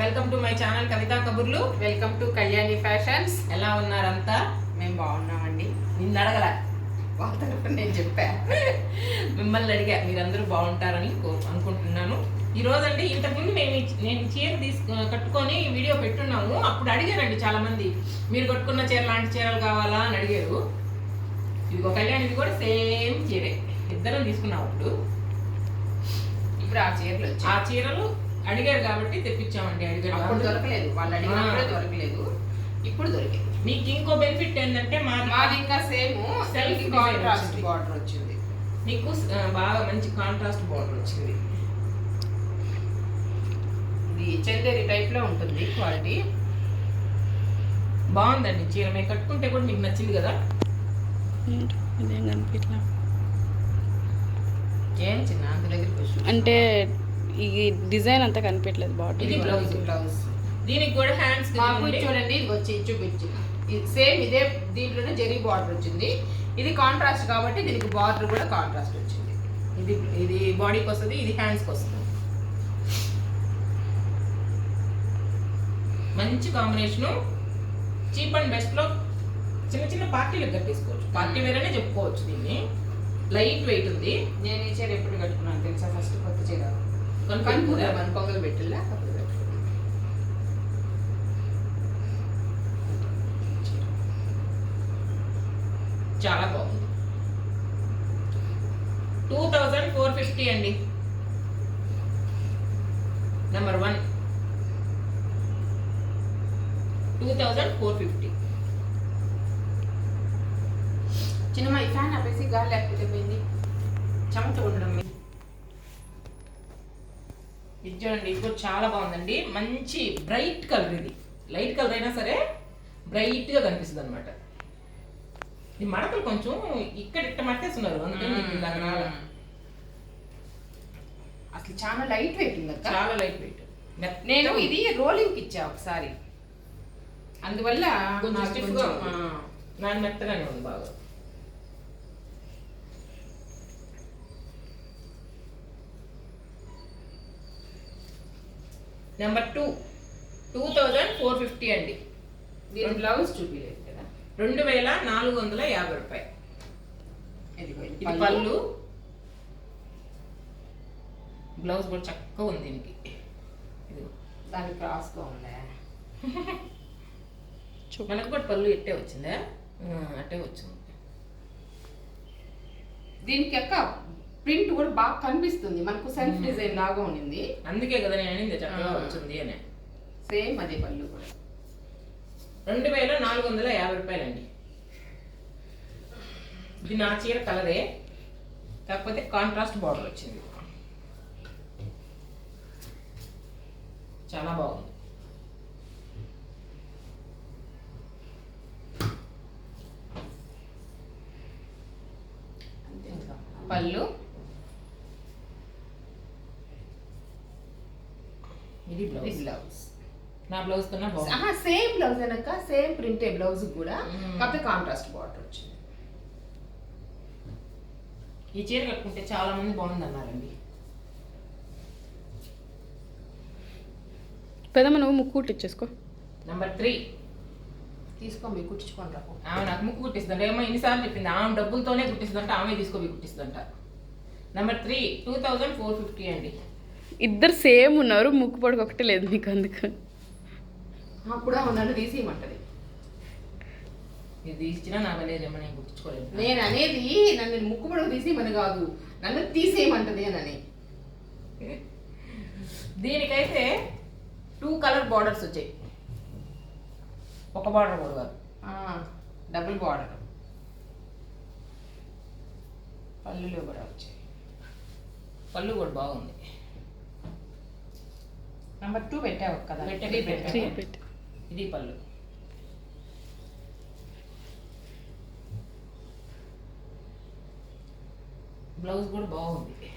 Welcome to my channel కవితా కబుర్లు. Welcome to Kalyani fashions. ఎలా ఉన్నారంతా? మేము బాగున్నామండి. నిన్ను అడగల, వాళ్ళ తరఫున నేను చెప్పా, మిమ్మల్ని అడిగా. మీరందరూ బాగుంటారని అనుకుంటున్నాను. ఈ రోజండి ఇంతకుముందు నేను చీర కట్టుకొని వీడియో పెట్టున్నాము. అప్పుడు అడిగారండి చాలా మంది, మీరు కట్టుకున్న చీర లాంటి చీరలు కావాలా అని అడిగారు. ఇదిగో కళ్యాణిది కూడా సేమ్ చీరే, ఇద్దరం తీసుకున్నాం. ఇప్పుడు ఆ చీరలు అడిగారు కాబట్టి తెప్పించామండి. అప్పుడు దొరకలేదు, వాళ్ళు అడిగినప్పుడే దొరకలేదు, ఇప్పుడు దొరికింది. మీకు ఇంకో బెనిఫిట్ ఏంటంటే మాది ఇంకా సేమ్ సెల్ఫ్ కాంట్రాస్ట్ బార్డర్ వచ్చింది. మీకు బాగా మంచి కాంట్రాస్ట్ బార్డర్ వచ్చింది. ఇది చందేరి టైప్ లో ఉంటుంది, క్వాలిటీ బాగుందండి. చీర మేము కట్టుకుంటే కూడా మీకు నచ్చింది కదా? ఏం చిన్న అంత దగ్గరికి అంటే ఈ డిజైన్ అంతా కనిపించలేదు. బాడీ ఇది బ్లౌజ్. దీనికి కూడా హ్యాండ్స్ చూడండి, ఇది వచ్చి చూపించి సేమ్ ఇదే దీంట్లోనే జరీ బార్డర్ వచ్చింది. ఇది కాంట్రాస్ట్ కాబట్టి దీనికి బార్డర్ కూడా కాంట్రాస్ట్ వచ్చింది. ఇది బాడీకి వస్తుంది, ఇది హ్యాండ్స్కి వస్తుంది. మంచి కాంబినేషను. చీప్ అండ్ బెస్ట్లో చిన్న చిన్న పార్టీలకు కట్టేసుకోవచ్చు. పార్టీ వేర్ అనే చెప్పుకోవచ్చు దీన్ని. లైట్ వెయిట్ ఉంది. నేను ఈ చీర ఎప్పుడు కట్టుకున్నాను తెలుసా? ఫస్ట్ కొత్త చీర మన పొంగల్ పెట్టిల్లా అప్పుడు పెట్టుకున్నాను. చాలా బాగుంది. 2450 అండి. నెంబర్ 1 2450. చిన్నమ్మ ఈ ఫ్యాన్ ఆపేసి గాలి లేకపోతే పోయింది, చెమట ఉండడం. ఇది చూడండి, ఇది కూడా చాలా బాగుందండి. మంచి బ్రైట్ కలర్. ఇది లైట్ కలర్ అయినా సరే బ్రైట్గా కనిపిస్తుంది అనమాట. ఈ మడతలు కొంచెం ఇట్ట మడతేస్తున్నారు, అందుకని అసలు చాలా లైట్ వెయిట్ ఉంది. చాలా లైట్ వెయిట్. నేను ఇది రోలింగ్కి ఇచ్చా ఒకసారి, అందువల్ల కొంచెం స్టిఫ్గా నాన్న మెత్తగానే ఉంది బాగా. నెంబర్ 2 2450 అండి. దీని బ్లౌజ్ చూపించలేదు కదా, 2450 రూపాయలు. ఇది పళ్ళు, బ్లౌజ్ కూడా చక్కగా ఉంది దీనికి. ఇది దానికి క్రాస్గా ఉందా? మనకు కూడా పళ్ళు ఇట్టే వచ్చిందా? అట్టే వచ్చింది. దీనికి యొక్క ప్రింట్ కూడా బాగా కనిపిస్తుంది, మనకు సెల్ఫ్ డిజైన్ లాగా ఉండింది. అందుకే కదా నేను అనేది చక్కగా వచ్చింది అని. సేమ్ అదే పళ్ళు కూడా 2450 రూపాయలండి. ఇది నా చీర కలరే, కాకపోతే కాంట్రాస్ట్ బార్డర్ వచ్చింది. చాలా బాగుంది. పళ్ళు, ఇది బ్లౌజ్. బ్లౌజ్ నా బ్లౌజ్ కన్నా బాగుంది. సేమ్ బ్లౌజ్ అనక సేమ్ ప్రింటే బ్లౌజ్ కూడా, కాకపోతే కాంట్రాస్ట్ బార్డర్ వచ్చింది. ఈ చీర కట్టుకుంటే చాలా మంది బాగుంది అన్నారండి. పెదమ్మ నువ్వు ముక్కు కుట్టించేసుకో. నెంబర్ 3 తీసుకో, మీరు కుట్టించుకోండి. ఆమె నాకు ముక్కు కుట్టిస్తుందంట. ఏమో ఇన్నిసార్లు చెప్పింది, ఆమె డబ్బులతోనే కుట్టిస్తుందంట, ఆమె తీసుకోవి కుట్టిస్తుందంట. నెంబర్ 3 2450 అండి. ఇద్దరు సేమ్ ఉన్నారు, ముక్కు పొడికి ఒకటి లేదు మీకు, అందుకని అప్పుడు నన్ను తీసేయమంటది. ఇది ఇచ్చినా నాకు అనేదేమో, నేను కుట్టించుకోలేదు. నేను అనేది నన్ను ముక్కు పొడవు తీసేయమని కాదు, నన్ను తీసేయమంటది అని. దీనికైతే 2 కలర్ బార్డర్స్ వచ్చాయి, ఒక బార్డర్ కూడా కాదు, డబుల్ బార్డర్. పళ్ళులో కూడా వచ్చాయి, పళ్ళు కూడా బాగుంది. నెంబర్ 2 పెట్టావు కదా? పెట్టు. ఇది పళ్ళు. బ్లౌజ్ కూడా బాగుంది,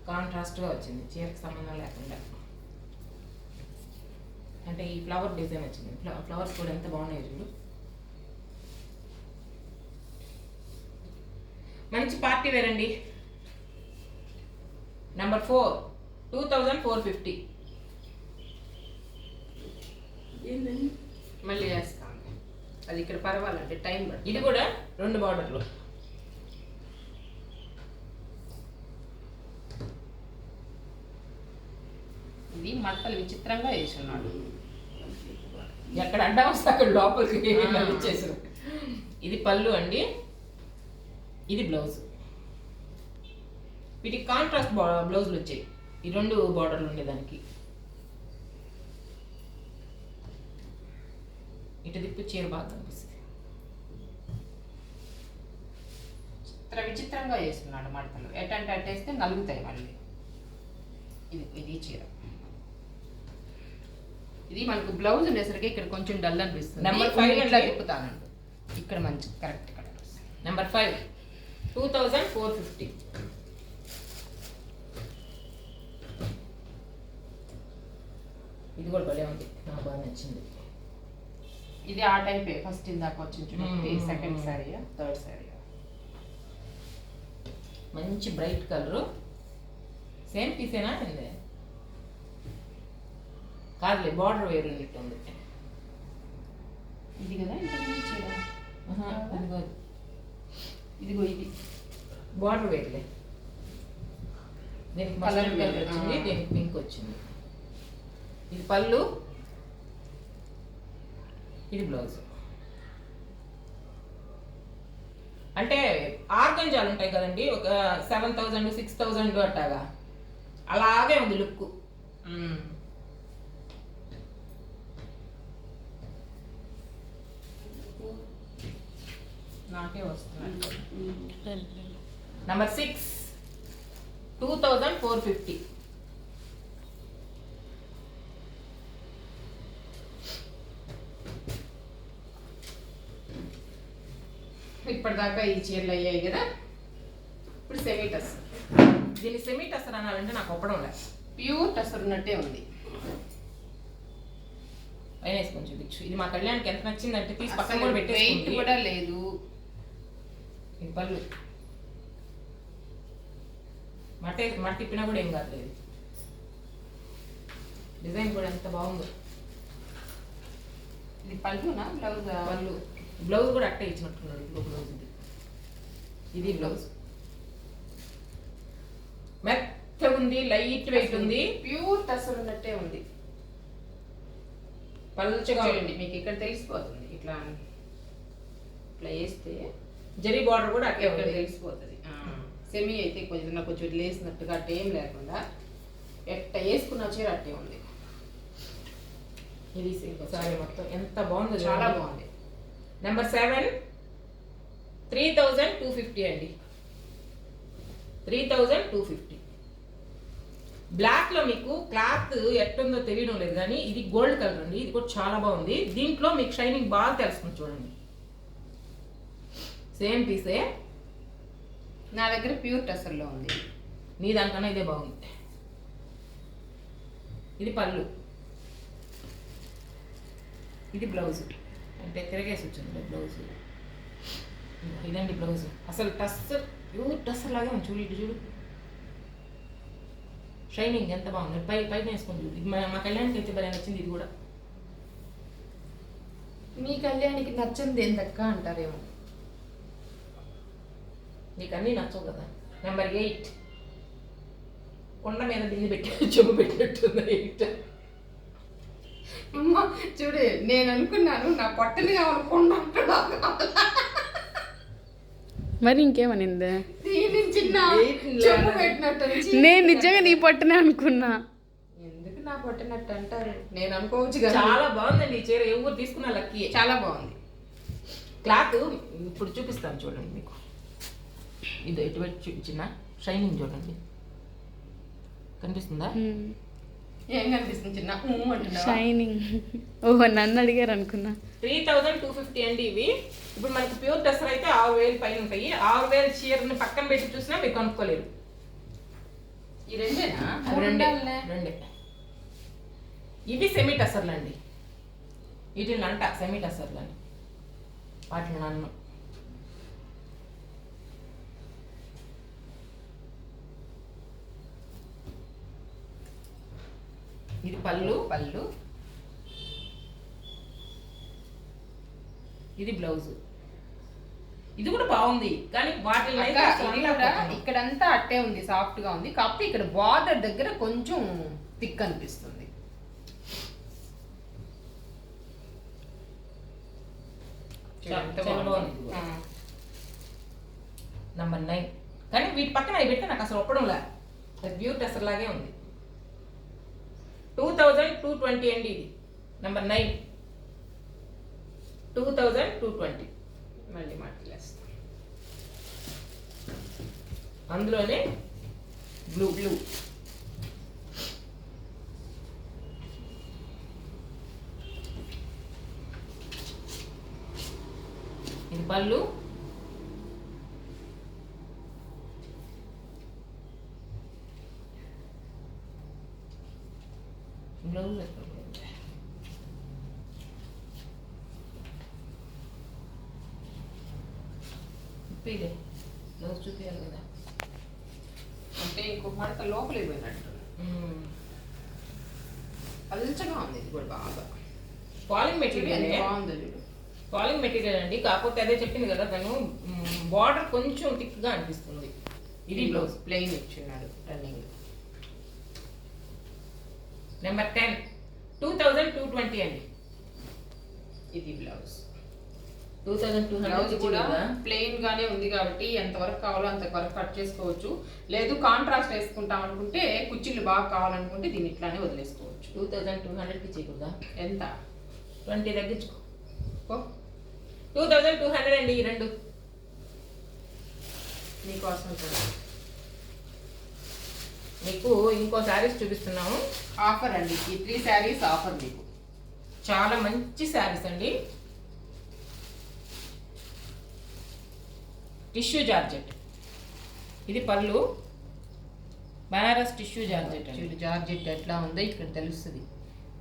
కాంట్రాస్ట్గా వచ్చింది, చీరకు సంబంధం లేకుండా. అంటే ఈ ఫ్లవర్ డిజైన్ వచ్చింది, ఫ్లవర్స్ కూడా ఎంత బాగున్నాయి చూడు. మంచి పార్టీ వేర్ అండి. నెంబర్ 4 2450. మళ్ళీ వేస్తాం. అది ఇక్కడ పర్వాలంటే టైం పడుతుంది. ఇది కూడా 2 బార్డర్లు. ఇది మడతలు విచిత్రంగా వేసి ఉన్నాడు. ఎక్కడ అడ్డా వస్తే అక్కడ లోపలికి ఇచ్చేసారు. ఇది పళ్ళు అండి, ఇది బ్లౌజ్. వీటికి కాంట్రాస్ట్ బ్లౌజులు వచ్చాయి. ఈ 2 బార్డర్లు ఉండేదానికి. ఇటు దిప్పు చీర బాగా కనిపిస్తుంది. విచిత్రంగా వేస్తున్నాడు మడతలు. ఎటంటే అట్టేస్తే నలుగుతాయి మళ్ళీ. ఇది చీర. ఇది మనకు బ్లౌజ్ ఉండేసరికి ఇక్కడ కొంచెం డల్ అనిపిస్తుంది. నెంబర్ 5 ఇట్లా తిప్పుతానండి. ఇక్కడ మంచి కరెక్ట్ కలర్ వస్తుంది. నెంబర్ 5 2450. ఇది కూడా భలే ఉంది, నాకు బాగా నచ్చింది. ఇది ఆ టైపే ఫస్ట్ ఇందాక వచ్చింది. Second sari, third sari. మంచి బ్రైట్ కలరు. సేమ్ పీసేనా అండి? కాదులే, బార్డర్ వేరు ఉన్నట్టు ఉంది. ఇది కదా ఇదిగో ఇదిగో ఇది బార్డర్ వేరులే. దీనికి కలర్ కలర్ వచ్చింది, దీనికి పింక్ వచ్చింది. ఇది పళ్ళు, ఇది బ్లౌజ్. అంటే ఆర్గంజాలు ఉంటాయి కదండి, ఒక 7000 6000 అట్టాగా, అలాగే ఉంది లుక్. నాకే వస్తున్నాయి. నెంబర్ 6 2450. ఇప్పటిదాకా ఈ చీరలు అయ్యాయి కదా. ఇప్పుడు సెమీ టసర్. దీన్ని సెమీ టసర్ అనాలంటే నాకు ఒప్పడం లేదు. ప్యూర్ టసర్ ఉన్నట్టే ఉంది. పైన వేసుకొని చూపించు. ఇది మా కళ్యాణ్కి ఎంత నచ్చిందంటే తీసి పక్కన కూడా వెయిట్ పెట్టేసి కూడా లేదు. ఇది పళ్ళు. మట తిప్పినా కూడా ఏం కాదు. డిజైన్ కూడా ఎంత బాగుందో. ఇది పళ్ళునా బ్లౌజ్? పళ్ళు. బ్లౌజ్ కూడా అట్టే ఇచ్చినట్టున్నాడు. బ్లౌజ్ ఇది బ్లౌజ్. మెత్త ఉంది, లైట్ వెయిట్ ఉంది, ప్యూర్ టసర్ ఉన్నట్టే ఉంది. పల్చగా చూడండి, మీకు ఇక్కడ తెలిసిపోతుంది. ఇట్లా ఇట్లా వేస్తే జరీ బార్డర్ కూడా అట్టే ఇక్కడ ఉంది. తెలిసిపోతుంది. సెమీ అయితే కొంచెం లేసినట్టుగా అట్టే ఏం లేకుండా ఎట్ట వేసుకున్న చీర అట్టే ఉంది. ఇది సారీ మొత్తం ఎంత బాగుందో, చాలా బాగుంది. నెంబర్ 7 3250 అండి. 3250. బ్లాక్ లో మీకు క్లాత్ ఎట్టుందో తెలియడం లేదు, కానీ ఇది గోల్డ్ కలర్ అండి. ఇది కూడా చాలా బాగుంది. దీంట్లో మీకు షైనింగ్ బాగా తెలుస్తుంది. చూడండి, సేమ్ పీసే. నా దగ్గర ప్యూర్ టసర్లో ఉంది. నీ దానికన్నా ఇదే బాగుంది. ఇది పళ్ళు, ఇది బ్లౌజ్. అంటే తిరగేసి వచ్చింది బ్లౌజ్. ఇదండి బ్లౌజ్. అసలు టస్సర్, ప్యూర్ టస్సర్ లాగే ఉంది. చూడు, ఇటు చూడు, షైనింగ్ ఎంత బాగుంది. పైన వేసుకొని చూడు. ఇది మా కళ్యాణ్కి అయితే భలే నచ్చింది. ఇది కూడా మీ కళ్యాణికి నచ్చింది ఏందక్క అంటారేమో. నీకు అన్నీ నచ్చవు కదా. నెంబర్ 8 కొండ మీద బింది పెట్టి చెంబు పెట్టినట్టుంది. 8 అమ్మ చూడు, నేను అనుకున్నాను నా పొట్టని కావాలనుకున్నా. మరి ఇంకేమనింది? నేను నిజంగా నీ పొట్టనే అనుకున్నా. ఎందుకు నా పొట్టనట్టు అంటారు? నేను అనుకోవచ్చు కదా. చాలా బాగుందండి ఈ చీర. ఎవరు తీసుకున్నా లక్కీ. చాలా బాగుంది. క్లాత్ ఇప్పుడు చూపిస్తాను చూడండి మీకు. ఇది ఎటువంటి చూపించిన షైనింగ్ చూడండి, కనిపిస్తుందా? ఏం కనిపిస్తుంది? చిన్న అంటున్నా షైనింగ్. ఓహో, నన్ను అడిగారు అనుకున్నా. 3250 అండి ఇవి. ఇప్పుడు మనకి ప్యూర్ టసర్ అయితే 6000 పైన ఉంటాయి. 6000 చీరని పక్కన పెట్టి చూసినా మీరు కొనుక్కోలేరు. ఈ రెండేనా? రెండే. ఇవి సెమీ టసర్లు అండి. వీటిని అంట సెమీ టసర్లు అని. వాటిని నన్ను ఇది పళ్ళు, పళ్ళు, ఇది బ్లౌజ్. ఇది కూడా బాగుంది కానీ వాటిలో అక్క, ఇది కూడా ఇక్కడంతా అట్టే ఉంది, సాఫ్ట్ గా ఉంది. కాకపోతే ఇక్కడ బార్డర్ దగ్గర కొంచెం థిక్ అనిపిస్తుంది. ఎంత బాగుంది. నంబర్ 9. కానీ వీటి పక్కన అవి పెడితే నాకు అసలు ఒప్పడంలా, బ్యూటీ అసలు లాగే ఉంది. 2220 అండి ఇది. నంబర్ 9 2220. మళ్ళీ మాట్లాడేస్తాం. అందులోనే బ్లూ. ఇది పళ్ళు, బ్లౌజ్ ఇదే బ్లౌజ్ చూపించాలి కదా. అంటే ఇంకొక మడత లోపలికి పోయినట్టు పల్చగా ఉంది. ఇది కూడా బాగా ఫాలింగ్ మెటీరియల్ బాగుంది చూడు. ఫాలింగ్ మెటీరియల్ అండి. కాకపోతే అదే చెప్పింది కదా తను, బార్డర్ కొంచెం థిక్ గా అనిపిస్తుంది. ఇది బ్లౌజ్ ప్లెయిన్ ఇచ్చిన్నాడు రన్నింగ్. నెంబర్ 10 2220 అండి. ఇది బ్లౌజ్. 2200 బ్లౌజ్ కూడా ప్లెయిన్ గానే ఉంది కాబట్టి ఎంతవరకు కావాలో అంతవరకు కట్ చేసుకోవచ్చు. లేదు కాంట్రాస్ట్ వేసుకుంటాం అనుకుంటే, కుచ్చిళ్ళు బాగా కావాలనుకుంటే దీన్ని ఇట్లానే వదిలేసుకోవచ్చు. 2200కి చేయకూడదా? ఎంత? 20 తగ్గించుకో. 2200 అండి ఈ రెండు. మీకోసం కూడా మీకు ఇంకో శారీస్ చూపిస్తున్నాము. ఆఫర్ అండి. ఈ 3 శారీస్ ఆఫర్ మీకు. చాలా మంచి శారీస్ అండి. Tissue georgette. ఇది పళ్ళు, బనారస్ టిష్యూ జార్జెట్ అండి. చూడు జార్జెట్ ఎట్లా ఉందో ఇక్కడ తెలుస్తుంది.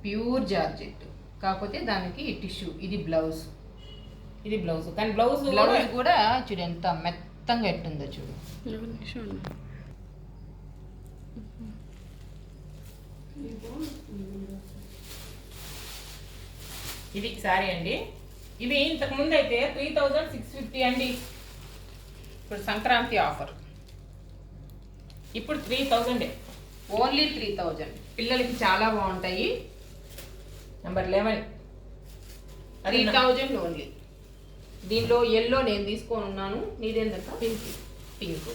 ప్యూర్ జార్జెట్, కాకపోతే దానికి టిష్యూ. ఇది బ్లౌజ్. ఇది బ్లౌజ్. కానీ బ్లౌజ్ కూడా చూడు ఎంత మెత్తంగా ఎట్టుందో చూడు. ఇది శారీ అండి. ఇవి ఇంతకు ముందు అయితే 3650 అండి. ఇప్పుడు సంక్రాంతి ఆఫర్. ఇప్పుడు 3000. ఓన్లీ 3000. పిల్లలకి చాలా బాగుంటాయి. Number 11 3000 only. దీనిలో ఎల్లో నేను తీసుకొని ఉన్నాను. నీదేంటంట? పింక్.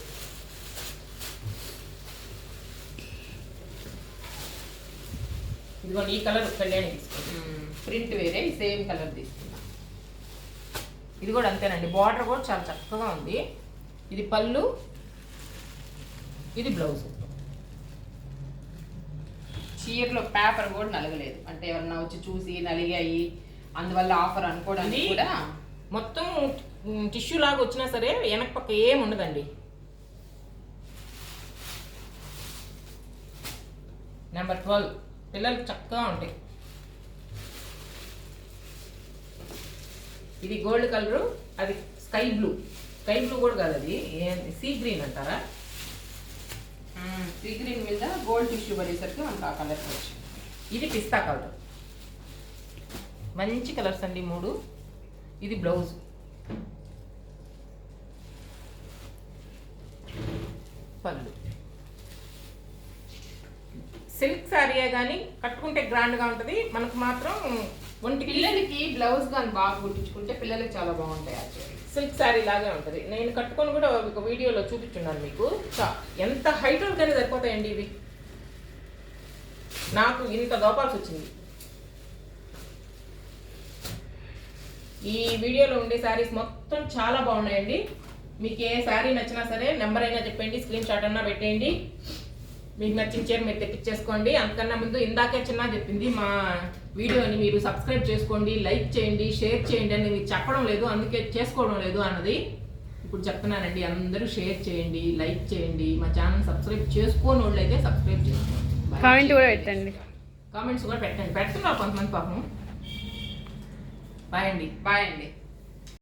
ఇదిగోండి ఈ కలర్ కళ్యాణి తీసుకుంటాం. ప్రింట్ వేరే, సేమ్ కలర్ తీసుకున్నా. ఇది కూడా అంతేనండి. బార్డర్ కూడా చాలా చక్కగా ఉంది. ఇది పళ్ళు, ఇది బ్లౌజ్. చీరలో పేపర్ కూడా నలగలేదు. అంటే ఎవరన్నా వచ్చి చూసి నలిగాయి అందువల్ల ఆఫర్ అనుకోవడానికి కూడా మొత్తం టిష్యూ లాగా వచ్చినా సరే వెనక పక్క ఏం ఉండదండి. నెంబర్ 12 పిల్లలకి చక్కగా ఉంటాయి. ఇది గోల్డ్ కలరు, అది స్కై బ్లూ కూడా కాదు, అది సీ గ్రీన్ అంటారా. సీ గ్రీన్ మీద గోల్డ్ టిష్యూ పడేసరికి మనకు ఆ కలర్ వచ్చింది. ఇది పిస్తా కలర్. మంచి కలర్స్ అండి 3. ఇది బ్లౌజ్. పళ్ళు. సిల్క్ శారీయే కానీ కట్టుకుంటే గ్రాండ్గా ఉంటుంది. మనకు మాత్రం ఒంటికి పిల్లలకి బ్లౌజ్ కానీ బాగా కుట్టించుకుంటే పిల్లలకి చాలా బాగుంటాయి. యాక్చువల్లీ సిల్క్ శారీ లాగే ఉంటుంది. నేను కట్టుకొని కూడా ఒక వీడియోలో చూపించున్నాను మీకు. ఎంత హైట్ కానీ సరిపోతాయండి ఇవి. నాకు ఇంత దోపాల్సి వచ్చింది. ఈ వీడియోలో ఉండే శారీస్ మొత్తం చాలా బాగున్నాయండి. మీకు ఏ శారీ నచ్చినా సరే నెంబర్ అయినా చెప్పండి, స్క్రీన్ షాట్ అన్నా పెట్టేయండి. మీకు నచ్చిన చీర మీరు తెప్పించేసుకోండి. అంతకన్నా ముందు ఇందాకే చిన్న చెప్పింది, మా వీడియోని మీరు సబ్స్క్రైబ్ చేసుకోండి, లైక్ చేయండి, షేర్ చేయండి అని మీకు చెప్పడం లేదు, అందుకే చేసుకోవడం లేదు అన్నది ఇప్పుడు చెప్తున్నానండి. అందరూ షేర్ చేయండి, లైక్ చేయండి, మా ఛానల్ సబ్స్క్రైబ్ చేసుకోని వాళ్ళు అయితే సబ్స్క్రైబ్ చేసుకోండి. కామెంట్ కూడా పెట్టండి. కామెంట్స్ కూడా పెట్టండి. పెడుతున్నారు కొంతమంది పాపం. బాయ్ అండి. బాయ్ అండి.